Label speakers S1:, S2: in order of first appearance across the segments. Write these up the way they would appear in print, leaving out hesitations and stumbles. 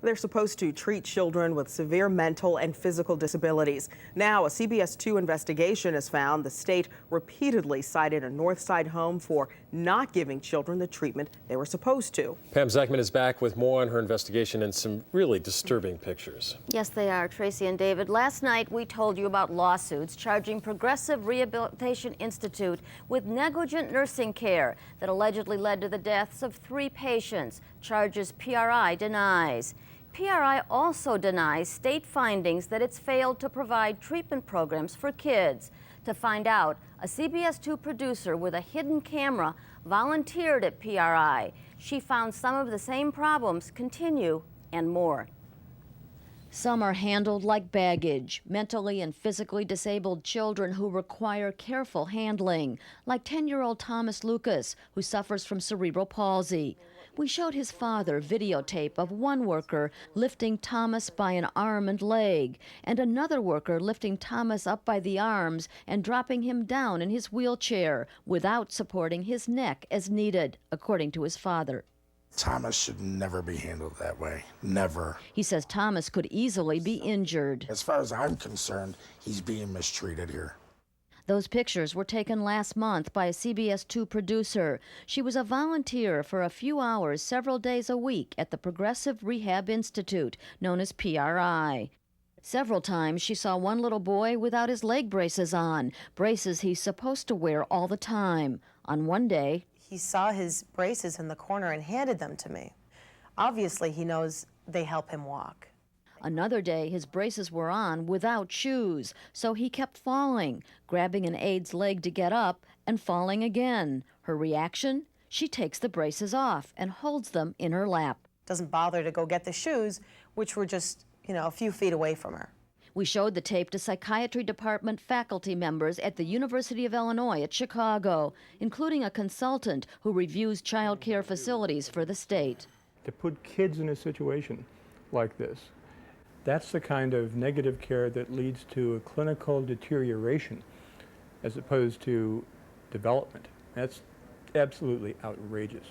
S1: They're supposed to treat children with severe mental and physical disabilities. Now, a CBS 2 investigation has found the state repeatedly cited a Northside home for not giving children the treatment they were supposed to.
S2: Pam Zekman is back with more on her investigation and some really disturbing pictures.
S3: Yes, they are, Tracy and David. Last night, we told you about lawsuits charging Progressive Rehabilitation Institute with negligent nursing care that allegedly led to the deaths of 3 patients, charges PRI denies. PRI also denies state findings that it's failed to provide treatment programs for kids. To find out, a CBS 2 producer with a hidden camera volunteered at PRI. She found some of the same problems continue and more. Some are handled like baggage, mentally and physically disabled children who require careful handling, like 10-year-old Thomas Lucas, who suffers from cerebral palsy. We showed his father videotape of one worker lifting Thomas by an arm and leg, and another worker lifting Thomas up by the arms and dropping him down in his wheelchair without supporting his neck as needed, according to his father.
S4: Thomas should never be handled that way. Never.
S3: He says Thomas could easily be injured.
S4: As far as I'm concerned, he's being mistreated here.
S3: Those pictures were taken last month by a CBS 2 producer. She was a volunteer for a few hours several days a week at the Progressive Rehab Institute, known as PRI. Several times she saw one little boy without his leg braces on, braces he's supposed to wear all the time. On one day,
S5: he saw his braces in the corner and handed them to me. Obviously, he knows they help him walk.
S3: Another day, his braces were on without shoes, so he kept falling, grabbing an aide's leg to get up and falling again. Her reaction? She takes the braces off and holds them in her lap.
S5: Doesn't bother to go get the shoes, which were just, a few feet away from her.
S3: We showed the tape to psychiatry department faculty members at the University of Illinois at Chicago, including a consultant who reviews child care facilities for the state.
S6: To put kids in a situation like this, that's the kind of negative care that leads to a clinical deterioration as opposed to development. That's absolutely outrageous.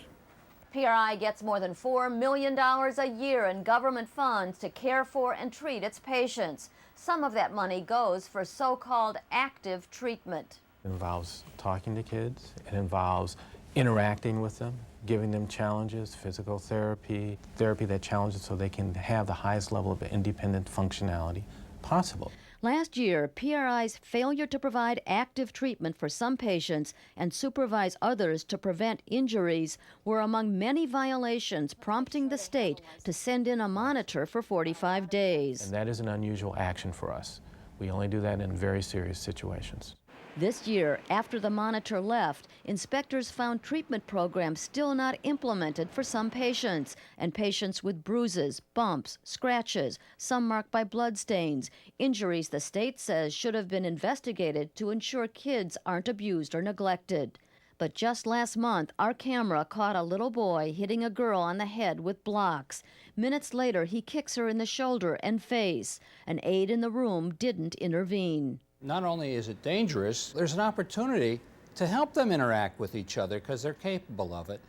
S3: PRI gets more than $4 million a year in government funds to care for and treat its patients. Some of that money goes for so-called active treatment.
S7: It involves talking to kids. It involves interacting with them, giving them challenges, physical therapy, therapy that challenges so they can have the highest level of independent functionality possible.
S3: Last year, PRI's failure to provide active treatment for some patients and supervise others to prevent injuries were among many violations prompting the state to send in a monitor for 45 days.
S7: And that is an unusual action for us. We only do that in very serious situations.
S3: This year, after the monitor left, inspectors found treatment programs still not implemented for some patients, and patients with bruises, bumps, scratches, some marked by bloodstains, injuries the state says should have been investigated to ensure kids aren't abused or neglected. But just last month, our camera caught a little boy hitting a girl on the head with blocks. Minutes later, he kicks her in the shoulder and face. An aide in the room didn't intervene.
S8: Not only is it dangerous, there's an opportunity to help them interact with each other because they're capable of it.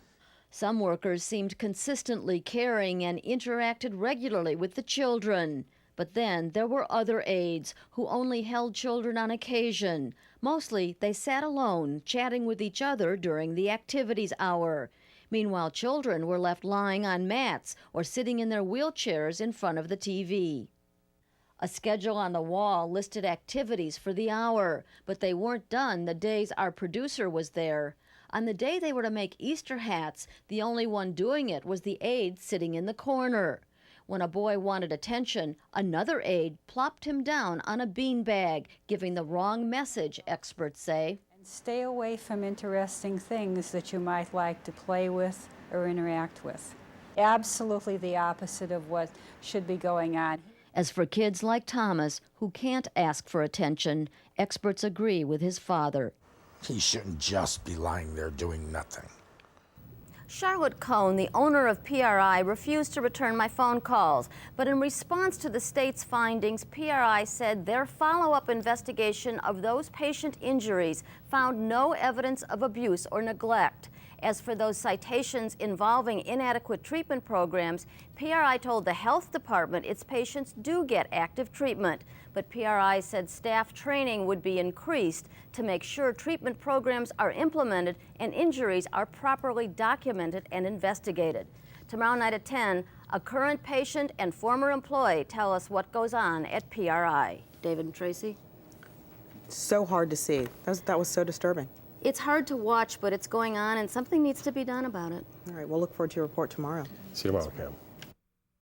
S3: Some workers seemed consistently caring and interacted regularly with the children. But then there were other aides who only held children on occasion. Mostly, they sat alone, chatting with each other during the activities hour. Meanwhile, children were left lying on mats or sitting in their wheelchairs in front of the TV. A schedule on the wall listed activities for the hour, but they weren't done the days our producer was there. On the day they were to make Easter hats, the only one doing it was the aide sitting in the corner. When a boy wanted attention, another aide plopped him down on a beanbag, giving the wrong message, experts say.
S9: And stay away from interesting things that you might like to play with or interact with. Absolutely the opposite of what should be going on.
S3: As for kids like Thomas, who can't ask for attention, experts agree with his father.
S4: He shouldn't just be lying there doing nothing.
S3: Charlotte Cohn, the owner of PRI, refused to return my phone calls. But in response to the state's findings, PRI said their follow-up investigation of those patient injuries found no evidence of abuse or neglect. As for those citations involving inadequate treatment programs, PRI told the health department its patients do get active treatment. But PRI said staff training would be increased to make sure treatment programs are implemented and injuries are properly documented and investigated. Tomorrow night at 10, a current patient and former employee tell us what goes on at PRI. David and Tracy?
S1: So hard to see. That was so disturbing.
S3: It's hard to watch, but it's going on, and something needs to be done about it.
S1: All right, we'll look forward to your report tomorrow.
S2: See you tomorrow, Cam.